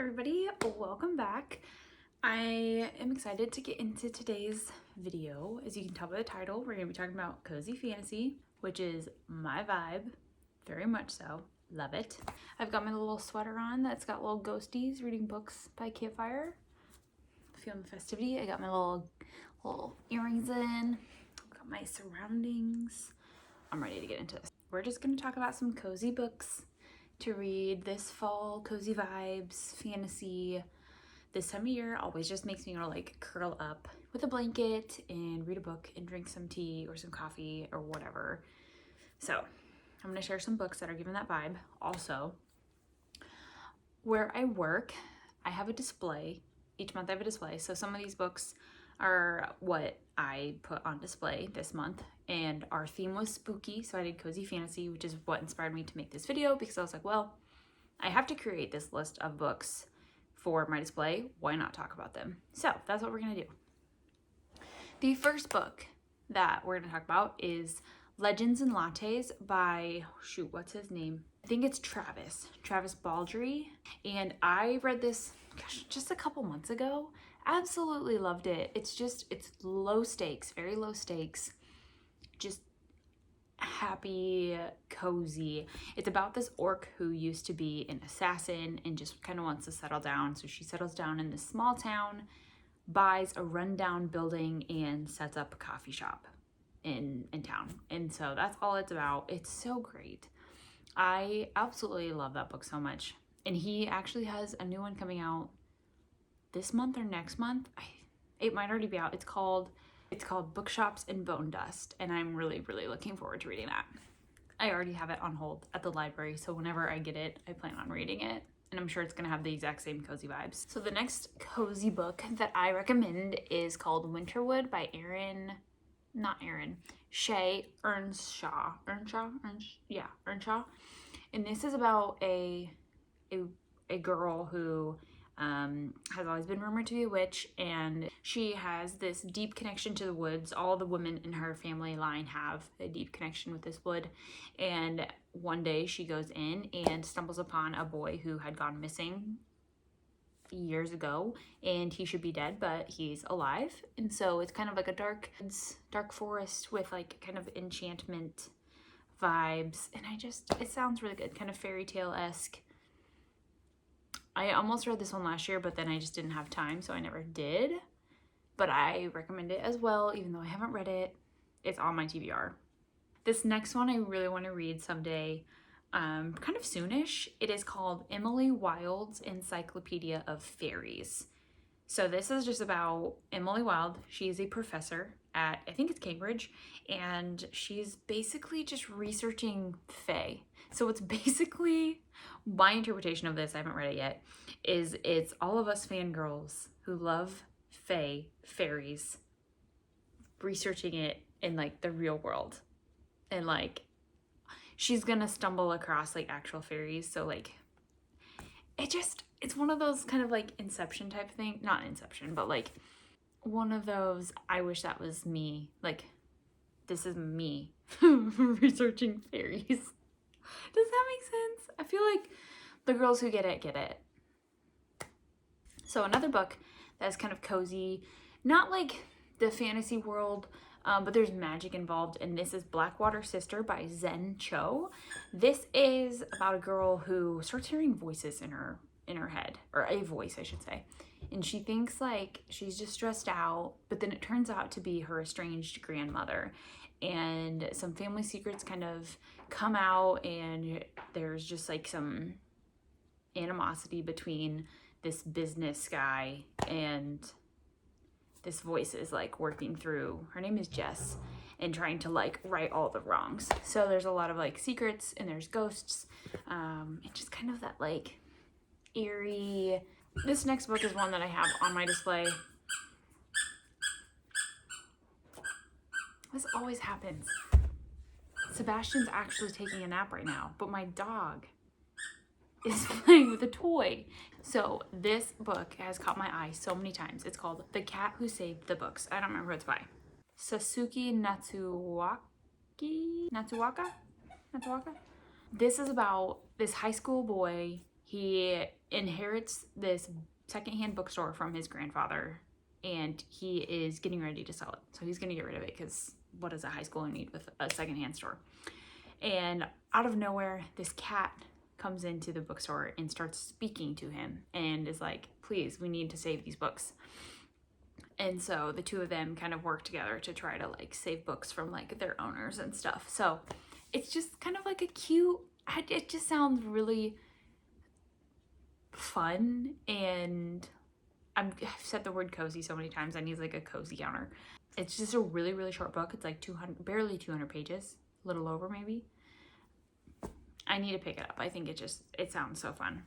everybody, welcome back. I am excited to get into today's video. As you can tell by the title, we're going to be talking about cozy fantasy, which is my vibe, very much so. Love it. I've got my little sweater on that's got little ghosties reading books by campfire. Feeling the festivity. I got my little earrings in. Got my surroundings. I'm ready to get into this. We're just going to talk about some cozy books to read this fall. Cozy vibes, fantasy. This time of year always just makes me want to like curl up with a blanket and read a book and drink some tea or some coffee or whatever. So I'm going to share some books that are giving that vibe. Also, where I work, I have a display. Each month I have a display. So some of these books are what I put on display this month, and our theme was spooky, so I did cozy fantasy, which is what inspired me to make this video, because I was like, well, I have to create this list of books for my display. Why not talk about them? So that's what we're gonna do. The first book that we're gonna talk about is Legends and Lattes by, what's his name? I think it's Travis Baldree. And I read this, just a couple months ago. Absolutely loved it. It's low stakes, very low stakes, just happy, cozy. It's about this orc who used to be an assassin and just kind of wants to settle down. So she settles down in this small town, buys a rundown building, and sets up a coffee shop in town. And so that's all it's about. It's so great. I absolutely love that book so much. And he actually has a new one coming out this month or next month. It might already be out. It's called Bookshops and Bone Dust, and I'm really looking forward to reading that. I already have it on hold at the library, so whenever I get it, I plan on reading it, and I'm sure it's gonna have the exact same cozy vibes. So the next cozy book that I recommend is called Winterwood by Shay Earnshaw. Earnshaw. And this is about a girl who has always been rumored to be a witch, and she has this deep connection to the woods. All the women in her family line have a deep connection with this wood, and one day she goes in and stumbles upon a boy who had gone missing years ago, and he should be dead, but he's alive. And so it's kind of like a dark forest with like kind of enchantment vibes, and it sounds really good, kind of fairy tale-esque. I almost read this one last year, but then I just didn't have time, so I never did. But I recommend it as well, even though I haven't read it. It's on my TBR. This next one I really want to read someday, kind of soonish. It is called Emily Wilde's Encyclopedia of Fairies. So this is just about Emily Wilde. She's a professor at, I think it's Cambridge, and she's basically just researching fae. So it's basically, my interpretation of this, I haven't read it yet, is it's all of us fangirls who love fairies, researching it in like the real world. And like, she's gonna stumble across like actual fairies. So like, it's one of those kind of like Inception type thing. Not Inception, but like one of those, I wish that was me. Like, this is me researching fairies. Does that make sense? I feel like the girls who get it, get it. So another book that's kind of cozy, not like the fantasy world, but there's magic involved, and this is Blackwater Sister by Zen Cho. This is about a girl who starts hearing voices in her head, or a voice, I should say. And she thinks like she's just stressed out, but then it turns out to be her estranged grandmother. And some family secrets kind of come out, and there's just like some animosity between this business guy and this voice is like working through, her name is Jess, and trying to like right all the wrongs. So there's a lot of like secrets, and there's ghosts, and just kind of that like eerie. This next book is one that I have on my display. This always happens. Sebastian's actually taking a nap right now, but my dog is playing with a toy. So this book has caught my eye so many times. It's called The Cat Who Saved the Books. I don't remember who it's by. Sasuke Natsuwaka? This is about this high school boy. he inherits this secondhand bookstore from his grandfather, and he is getting ready to sell it. So he's going to get rid of it because what does a high schooler need with a secondhand store? And out of nowhere, this cat comes into the bookstore and starts speaking to him and is like, please, we need to save these books. And so the two of them kind of work together to try to like save books from like their owners and stuff. So it's just kind of like a cute, it just sounds really fun. And I've said the word cozy so many times, I need like a cozy counter. It's just a really, really short book. It's like barely 200 pages, a little over maybe. I need to pick it up. I think it sounds so fun.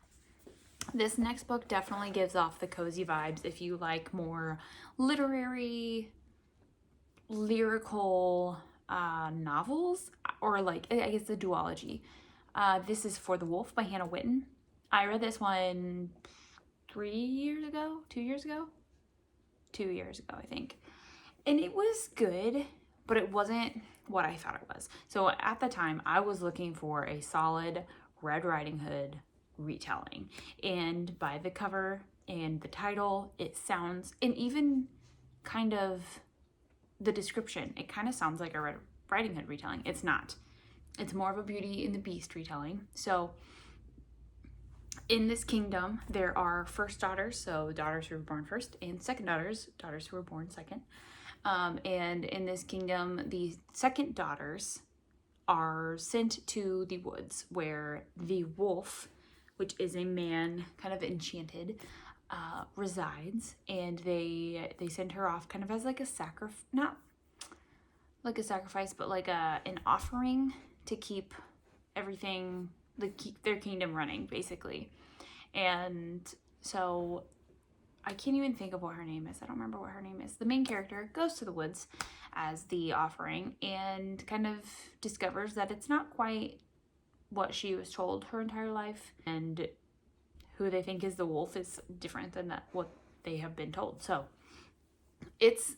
This next book definitely gives off the cozy vibes if you like more literary, lyrical novels, or like, I guess, the duology. This is For the Wolf by Hannah Whitten. I read this one 2 years ago, I think. And it was good, but it wasn't what I thought it was. So at the time, I was looking for a solid Red Riding Hood retelling. And by the cover and the title, it sounds, and even kind of the description, it kind of sounds like a Red Riding Hood retelling. It's not. It's more of a Beauty and the Beast retelling. So in this kingdom, there are first daughters, so daughters who were born first, and second daughters, daughters who were born second. And in this kingdom, the second daughters are sent to the woods where the wolf, which is a man kind of enchanted, resides. And they send her off kind of as like a not like a sacrifice, but like an offering to keep everything, keep their kingdom running, basically. And so I can't even think of what her name is. I don't remember what her name is. The main character goes to the woods as the offering and kind of discovers that it's not quite what she was told her entire life, and who they think is the wolf is different than what they have been told. So it's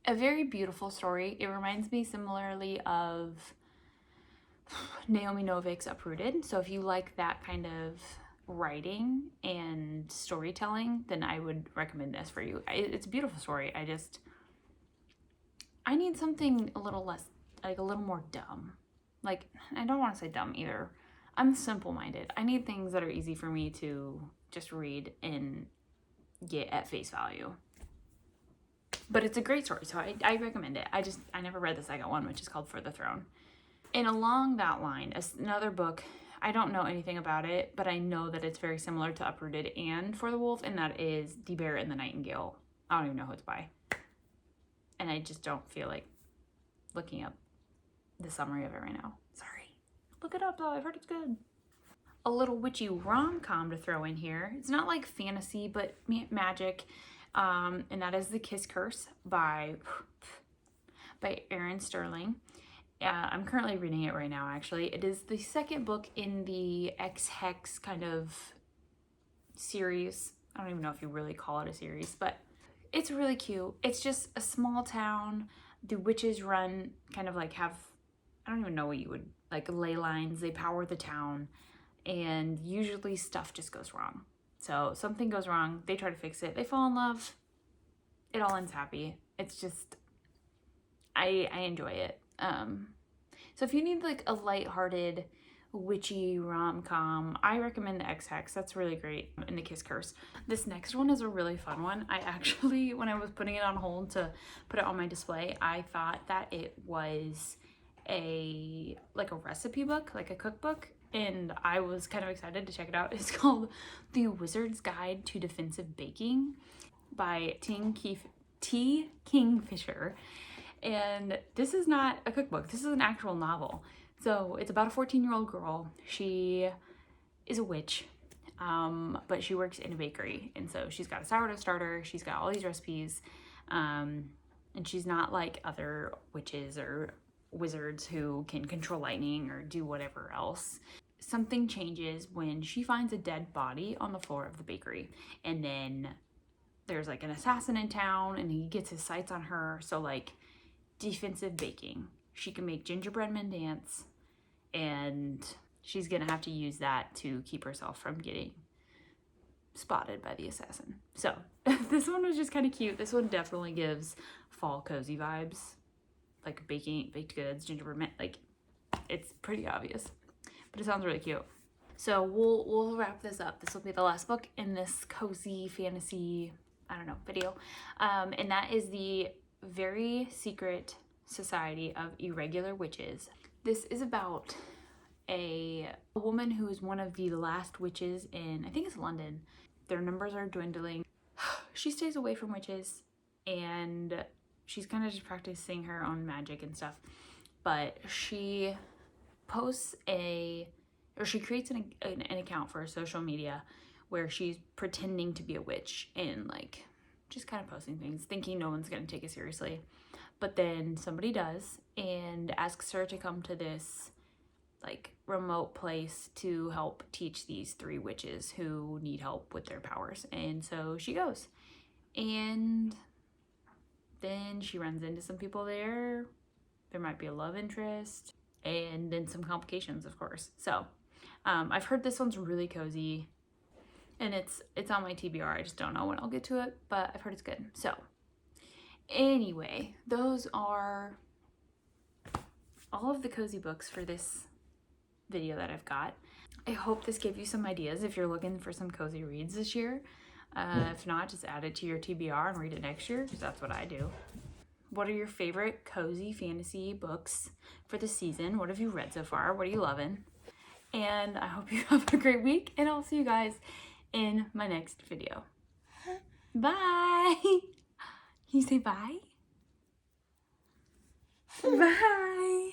a very beautiful story. It reminds me similarly of Naomi Novik's Uprooted. So if you like that kind of writing and storytelling, then I would recommend this for you. It's a beautiful story. I need something a little less, like a little more dumb. Like, I don't want to say dumb either. I'm simple-minded. I need things that are easy for me to just read and get at face value. But it's a great story, so I recommend it. I never read the second one, which is called For the Throne. And along that line, another book, I don't know anything about it, but I know that it's very similar to Uprooted and For the Wolf, and that is The Bear and the Nightingale. I don't even know who it's by. And I just don't feel like looking up the summary of it right now. Sorry. Look it up though, I've heard it's good. A little witchy rom-com to throw in here. It's not like fantasy, but magic. And that is The Kiss Curse by Erin Sterling. I'm currently reading it right now, actually. It is the second book in the X-Hex kind of series. I don't even know if you really call it a series, but it's really cute. It's just a small town. The witches run kind of like I don't even know what you would, like ley lines. They power the town, and usually stuff just goes wrong. So something goes wrong. They try to fix it. They fall in love. It all ends happy. It's just, I enjoy it. So if you need like a lighthearted, witchy rom-com, I recommend the X-Hex. That's really great. And The Kiss Curse. This next one is a really fun one. I actually, when I was putting it on hold to put it on my display, I thought that it was a recipe book, like a cookbook, and I was kind of excited to check it out. It's called The Wizard's Guide to Defensive Baking by T. Kingfisher. And this is not a cookbook. This is an actual novel. So it's about a 14-year-old girl. She is a witch, but she works in a bakery. And so she's got a sourdough starter. She's got all these recipes. And she's not like other witches or wizards who can control lightning or do whatever else. Something changes when she finds a dead body on the floor of the bakery. And then there's like an assassin in town, and he gets his sights on her. So like, defensive baking. She can make gingerbread men dance, and she's gonna have to use that to keep herself from getting spotted by the assassin. So this one was just kind of cute. This one definitely gives fall cozy vibes, like baked goods, gingerbread man. Like, it's pretty obvious, but it sounds really cute. So we'll wrap this up. This will be the last book in this cozy fantasy, I don't know, video, and that is the Very Secret Society of Irregular Witches. This is about a woman who is one of the last witches in, I think it's London. Their numbers are dwindling. She stays away from witches, and she's kind of just practicing her own magic and stuff. But she posts she creates an account for her social media where she's pretending to be a witch and like just kind of posting things, thinking no one's gonna take it seriously. But then somebody does and asks her to come to this like remote place to help teach these 3 witches who need help with their powers. And so she goes, and then she runs into some people there. There might be a love interest, and then some complications, of course. So I've heard this one's really cozy, and it's on my TBR. I just don't know when I'll get to it, but I've heard it's good. So anyway, those are all of the cozy books for this video that I've got. I hope this gave you some ideas if you're looking for some cozy reads this year. If not, just add it to your TBR and read it next year, because that's what I do. What are your favorite cozy fantasy books for the season? What have you read so far? What are you loving? And I hope you have a great week, and I'll see you guys in my next video. Bye! Can you say bye? Bye!